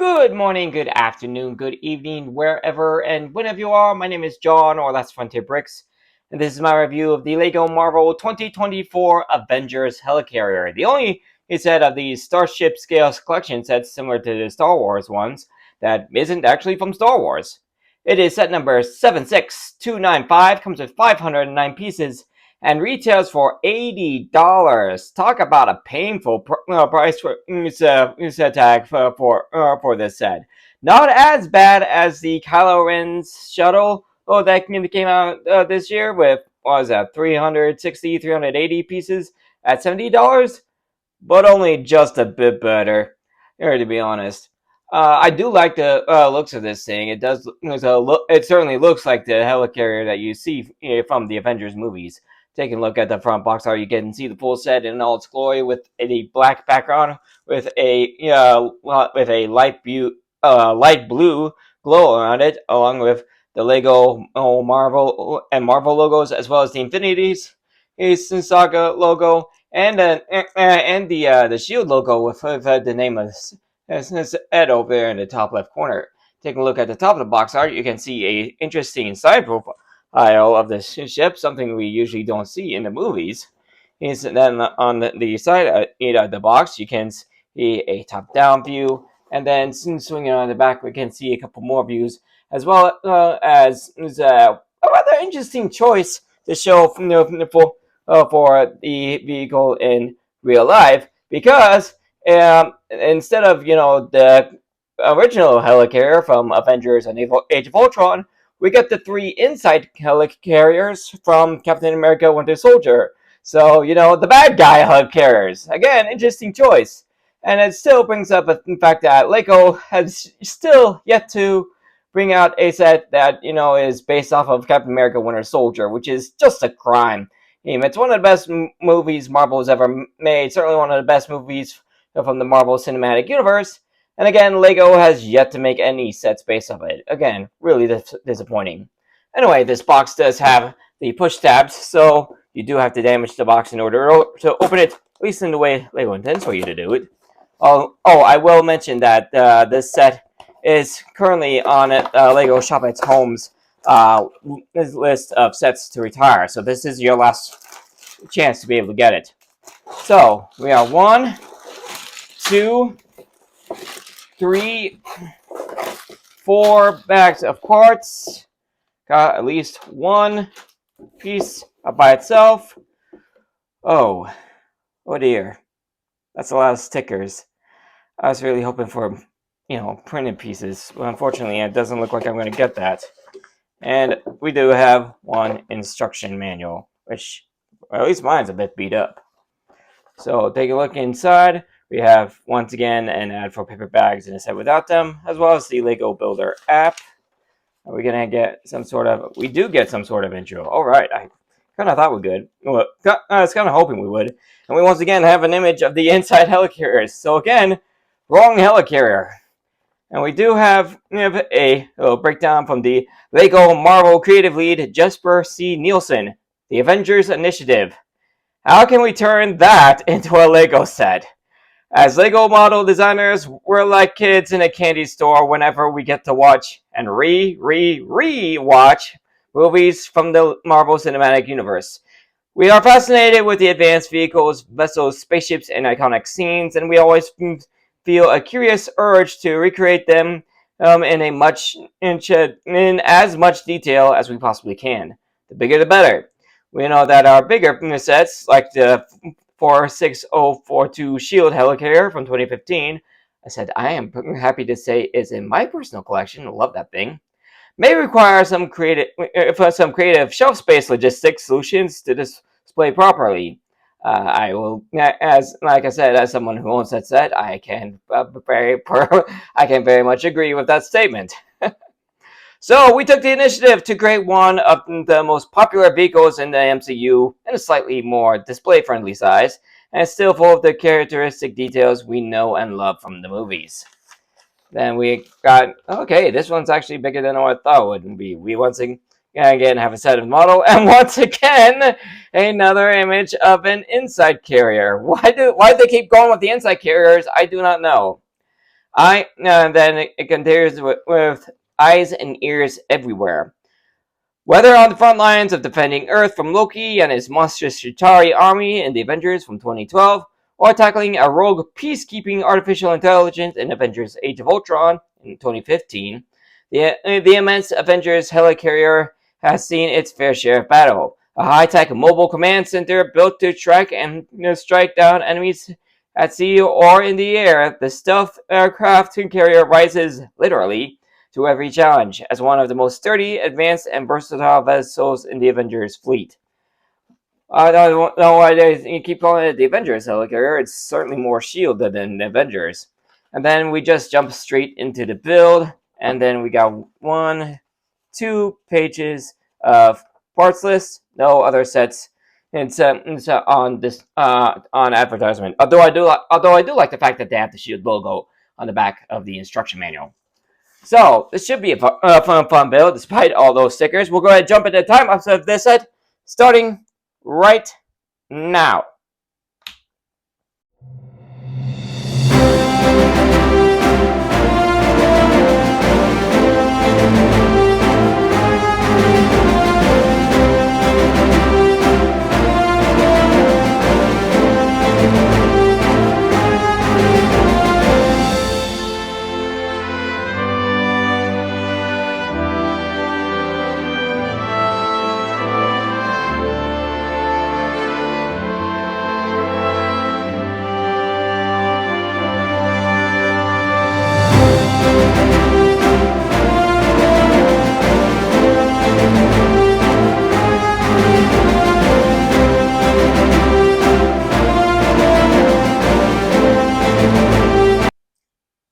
Good morning, good afternoon, good evening, wherever and whenever you are. My name is John, or Last Frontier Bricks, and this is my review of the LEGO Marvel 2024 Avengers Helicarrier. The only set of the Starship Scale collection sets similar to the Star Wars ones that isn't actually from Star Wars. It is set number 76295, comes with 509 pieces, and retails for $80. Talk about a painful price for tag for this set. Not as bad as the Kylo Ren's shuttle that came out this year with, what was that, 380 pieces at $70, but only just a bit better, to be honest. I do like the looks of this thing. It does. It certainly looks like the helicarrier that you see from the Avengers movies. Taking a look at the front box art, you can see the full set in all its glory with a black background with a light blue glow around it, along with the Lego Marvel and Marvel logos, as well as the Infinities Saga logo and the Shield logo with the name of Ed over there in the top left corner. Taking a look at the top of the box art, you can see a interesting side profile of the ship, something we usually don't see in the movies. And then on the side of the box, you can see a top-down view, and then swinging on the back, we can see a couple more views, as well as a rather interesting choice to show for the vehicle in real life, because instead of the original helicarrier from Avengers and Age of Ultron, we get the three inside helicarriers from Captain America Winter Soldier. So, the bad guy helicarriers. Again, interesting choice. And it still brings up the fact that Lego has still yet to bring out a set that, is based off of Captain America Winter Soldier, which is just a crime. It's one of the best movies Marvel has ever made. Certainly one of the best movies from the Marvel Cinematic Universe. And again, LEGO has yet to make any sets based off it. Again, really disappointing. Anyway, this box does have the push tabs, so you do have to damage the box in order to open it, at least in the way LEGO intends for you to do it. I will mention that this set is currently on LEGO Shop at Home's list of sets to retire. So this is your last chance to be able to get it. So we are 1, 2, 3, 4 bags of parts. Got at least one piece by itself. Oh dear. That's a lot of stickers. I was really hoping for, printed pieces. But unfortunately, it doesn't look like I'm going to get that. And we do have one instruction manual, which, well, at least mine's a bit beat up. So take a look inside. We have, once again, an ad for paper bags in a set without them, as well as the Lego Builder app. Are we going to get some sort of... We do get some sort of intro. All right. I kind of thought we would. Well, I was kind of hoping we would. And we once again have an image of the inside helicarriers. So again, wrong helicarrier. And we do have a little breakdown from the Lego Marvel creative lead, Jesper C. Nielsen, the Avengers Initiative. How can we turn that into a Lego set? As Lego model designers, we're like kids in a candy store whenever we get to watch and re-watch movies from the Marvel Cinematic Universe. We are fascinated with the advanced vehicles, vessels, spaceships, and iconic scenes, and we always feel a curious urge to recreate them in as much detail as we possibly can. The bigger the better. We know that our bigger sets, like the 46042 Shield Helicarrier from 2015, I am happy to say is in my personal collection. I love that thing. May require some creative shelf space logistics solutions to display properly. I will, like I said, as someone who owns that set, I can very much agree with that statement. So we took the initiative to create one of the most popular vehicles in the MCU in a slightly more display-friendly size, and it's still full of the characteristic details we know and love from the movies. Then we got, okay, this one's actually bigger than I thought it would be. We once again have a set of model, and once again, another image of an inside carrier. Why they keep going with the inside carriers, I do not know. Then it continues with eyes and ears everywhere. Whether on the front lines of defending Earth from Loki and his monstrous Chitauri army in the Avengers from 2012, or tackling a rogue peacekeeping artificial intelligence in Avengers Age of Ultron in 2015, the immense Avengers Helicarrier has seen its fair share of battle. A high-tech mobile command center built to track and strike down enemies at sea or in the air, the stealth aircraft carrier rises, literally, to every challenge as one of the most sturdy, advanced, and versatile vessels in the Avengers fleet. I don't know why you keep calling it the Avengers Helicarrier. It's certainly more S.H.I.E.L.D. than the Avengers. And then we just jump straight into the build, and then we got 2 pages of parts list, no other sets. It's on this on advertisement. Although I do like the fact that they have the Shield logo on the back of the instruction manual. So this should be a fun build, despite all those stickers. We'll go ahead and jump into the time lapse of this set, starting right now.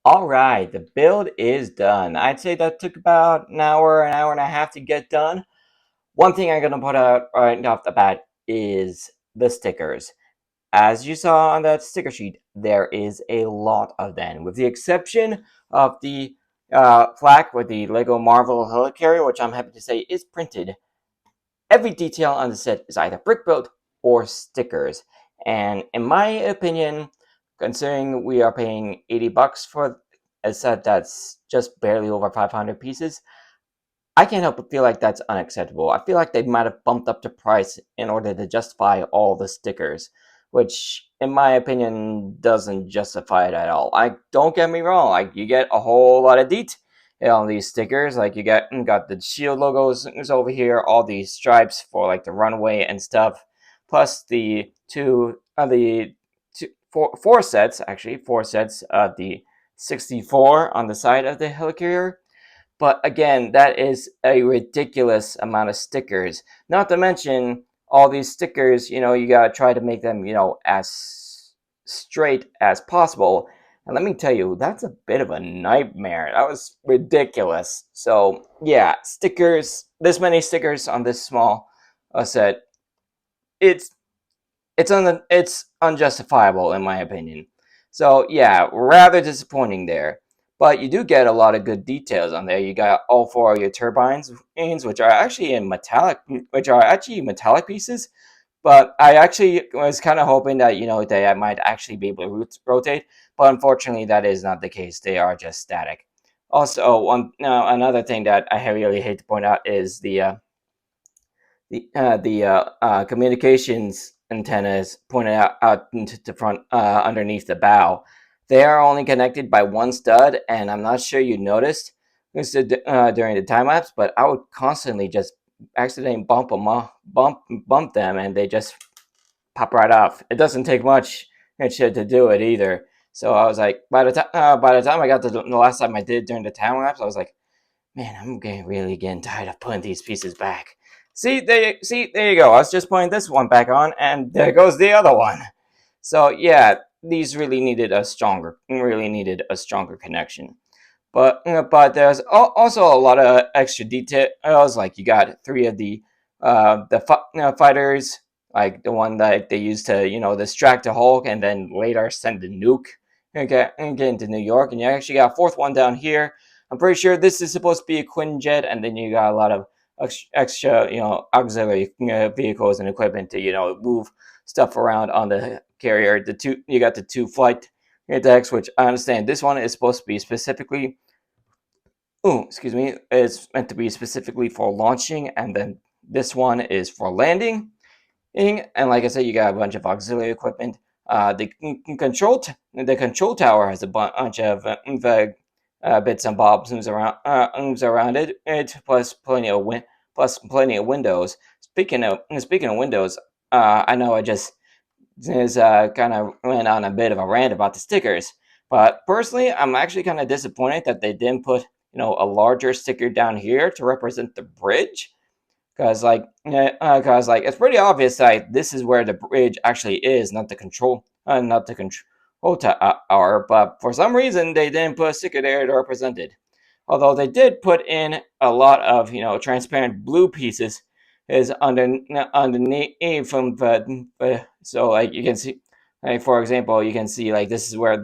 All right, the build is done. I'd say that took about an hour and a half to get done. One thing I'm going to put out right off the bat is the stickers. As you saw on that sticker sheet, there is a lot of them, with the exception of the plaque with the Lego Marvel Helicarrier, which I'm happy to say is printed. Every detail on the set is either brick built or stickers. And in my opinion, considering we are paying $80 for a set that's just barely over 500 pieces, I can't help but feel like that's unacceptable. I feel like they might have bumped up the price in order to justify all the stickers, which, in my opinion, doesn't justify it at all. Don't get me wrong, like you get a whole lot of detail on these stickers. Like you got the Shield logos over here, all these stripes for like the runway and stuff, plus the four sets of the 64 on the side of the Helicarrier. But again, that is a ridiculous amount of stickers. Not to mention all these stickers, you gotta try to make them, as straight as possible. And let me tell you, that's a bit of a nightmare. That was ridiculous. So yeah, stickers, this many stickers on this small set, it's it's unjustifiable in my opinion. So yeah, rather disappointing there. But you do get a lot of good details on there. You got all four of your turbines, which are actually metallic pieces. But I actually was kind of hoping that they might actually be able to rotate. But unfortunately, that is not the case. They are just static. Also, another thing that I really hate to point out is the communications antennas pointed out into the front underneath the bow. They are only connected by one stud, and I'm not sure you noticed this during the time lapse, but I would constantly just accidentally bump them, and they just pop right off. It doesn't take much to do it either. So I was like, by the time I got to the last time I did during the time lapse, I was like, man, I'm really getting tired of putting these pieces back. There you go. I was just putting this one back on, and there goes the other one. So yeah, these really needed a stronger connection. But there's also a lot of extra details. Like you got three of the fighters, like the one that they used to distract the Hulk, and then later send the nuke and get into New York. And you actually got a fourth one down here. I'm pretty sure this is supposed to be a Quinjet, and then you got a lot of extra auxiliary vehicles and equipment to move stuff around on the carrier. You got the two flight decks, which I understand this one is supposed to be specifically, oh, excuse me, it's meant to be specifically for launching, and then this one is for landing. And like I said, you got a bunch of auxiliary equipment. The control tower has a bunch of bits and bobs around it, plus plenty of windows. Speaking of windows, I know I just kind of went on a bit of a rant about the stickers, but personally, I'm actually kind of disappointed that they didn't put a larger sticker down here to represent the bridge. Cause like it's pretty obvious like this is where the bridge actually is, not the control tower. But for some reason they didn't put a sticker there to represent it. Although they did put in a lot of transparent blue pieces is underneath from the so like you can see, like for example, you can see like this is where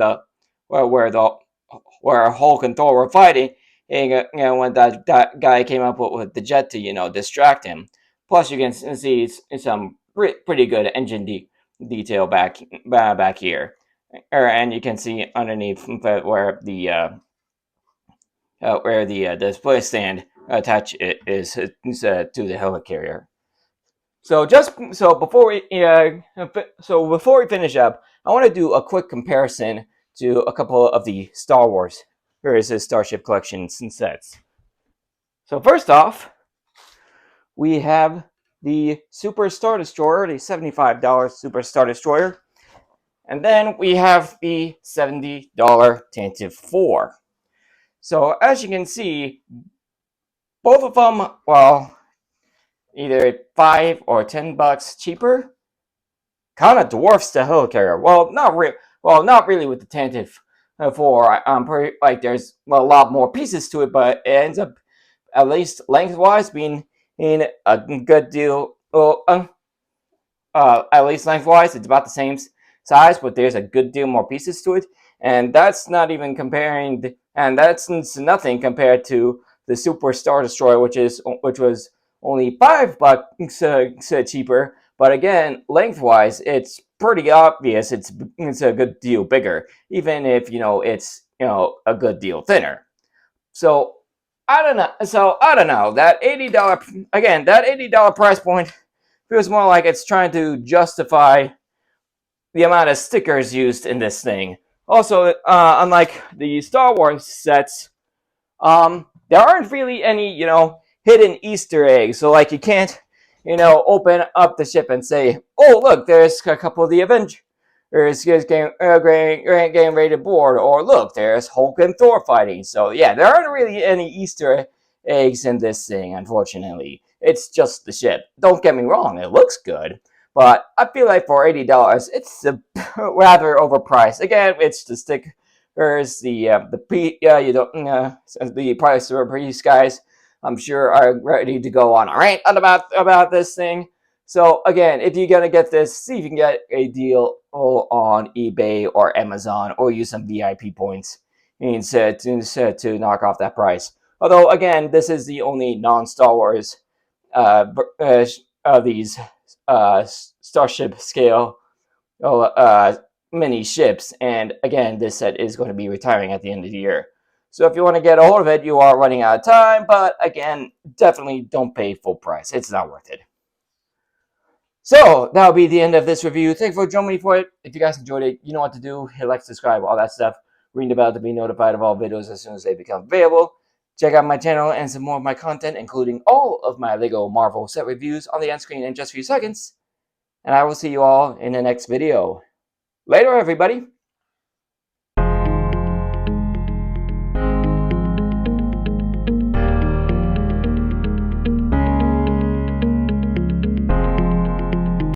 Hulk and Thor were fighting, and when that guy came up with the jet to distract him. Plus, you can see some pretty good engine detail back here, and you can see underneath where the display stand attached is to the helicarrier. Before we finish up, I want to do a quick comparison to a couple of the Star Wars versus Starship collections and sets. So first off, we have the Super Star Destroyer, the $75 Super Star Destroyer, and then we have the $70 Tantive 4. So as you can see, both of them, well, either $5 or $10 cheaper, kind of dwarfs the Helicarrier. Well, not really with the Tantive 4. I'm pretty like there's a lot more pieces to it, but it ends up at least lengthwise being in a good deal. At least lengthwise, it's about the same size, but there's a good deal more pieces to it, and that's not even comparing. And that's nothing compared to the Super Star Destroyer, which was only $5 cheaper. But again, lengthwise, it's pretty obvious. It's a good deal bigger, even if it's a good deal thinner. So I don't know. That $80 price point feels more like it's trying to justify the amount of stickers used in this thing. Also, unlike the Star Wars sets, there aren't really any, hidden Easter eggs. So, like, you can't, open up the ship and say, "Oh, look, there's a couple of the Avengers getting ready to board," or "Look, there's Hulk and Thor fighting." So, yeah, there aren't really any Easter eggs in this thing, unfortunately. It's just the ship. Don't get me wrong; it looks good. But I feel like for $80, it's rather overpriced. Again, it's the stickers, the price of these guys. I'm sure are ready to go on a rant about this thing. So again, if you're gonna get this, see if you can get a deal on eBay or Amazon, or use some VIP points instead to knock off that price. Although again, this is the only non-Star Wars these Starship scale mini ships, and again, this set is going to be retiring at the end of the year. So if you want to get a hold of it, you are running out of time, but again, definitely don't pay full price. It's not worth it. So that'll be the end of this review. Thank you for joining me for it. If you guys enjoyed it, you know what to do. Hit like, subscribe, all that stuff. Ring the bell to be notified of all videos as soon as they become available. Check out my channel and some more of my content, including all of my LEGO Marvel set reviews on the end screen in just a few seconds. And I will see you all in the next video. Later, everybody.